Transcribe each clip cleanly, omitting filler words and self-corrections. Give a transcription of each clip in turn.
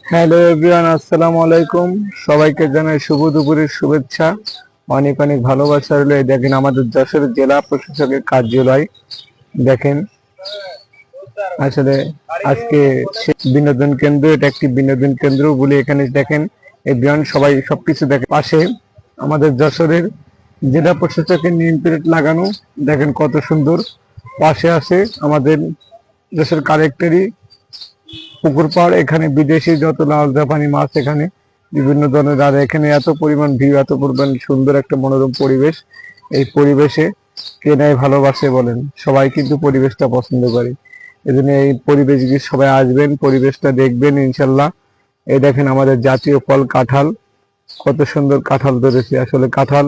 Hello everyone, আসসালামু আলাইকুম। সবাইকে জানাই শুভ দুপুরের শুভেচ্ছা, অনেক অনেক ভালোবাসা রইল। এই দেখেন আমাদের যশোর জেলা প্রশাসকের কার্যালয়। দেখেন আসলে আজকে বিনোদন কেন্দ্র, এটা একটি বিনোদন কেন্দ্র বলে এখানে দেখেন এভরিওয়ান সবাই সবকিছু দেখে। পাশে আমাদের যশোরের জেলা প্রশাসকের নেম প্লেট লাগানো, দেখেন কত সুন্দর। পাশে আছে আমাদের যশোর কালেক্টরি পুকুর পাড়, এখানে বিদেশি যত লাল জাপানি মাছ এখানে বিভিন্ন ধরনের। আর এখানে এত পরিমাণ ভিউ, এত পরিমাণ সুন্দর একটা মনোরম পরিবেশ। এই পরিবেশে কে নাই ভালোবাসে বলেন, সবাই কিন্তু পরিবেশটা পছন্দ করে। এই জন্য এই পরিবেশ সবাই আসবেন, পরিবেশটা দেখবেন ইনশাল্লাহ। এই দেখেন আমাদের জাতীয় ফল কাঁঠাল, কত সুন্দর কাঁঠাল ধরেছে। আসলে কাঁঠাল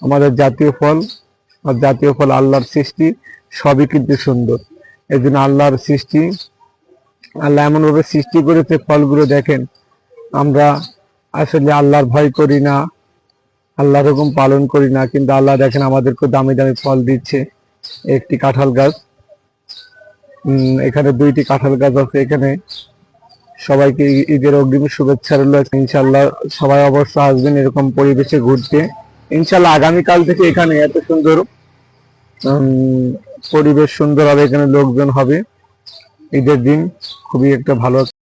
আমাদের জাতীয় ফল, আর জাতীয় ফল আল্লাহর সৃষ্টি, সবই কিন্তু সুন্দর। এই জন্য আল্লাহর সৃষ্টি, আল্লাহ এমন ভাবে সৃষ্টি করেছে ফলগুলো দেখেন। আমরা আসলে আল্লাহর ভয় করি না, আল্লাহর হুকুম পালন করি না, কিন্তু আল্লাহ দেখেন আমাদেরকে দামি দামি ফল দিচ্ছে। একটি কাঁঠাল গাছ, এখানে দুইটি কাঁঠাল গাছ আছে। এখানে সবাইকে ঈদের অগ্রিম শুভেচ্ছা রইল। ইনশাল্লাহ সবাই অবশ্য আসবেন এরকম পরিবেশে ঘুরতে। ইনশাল্লাহ আগামীকাল থেকে এখানে এত সুন্দর পরিবেশ সুন্দর হবে, এখানে লোকজন হবে। ঈদের দিন খুবই একটা ভালো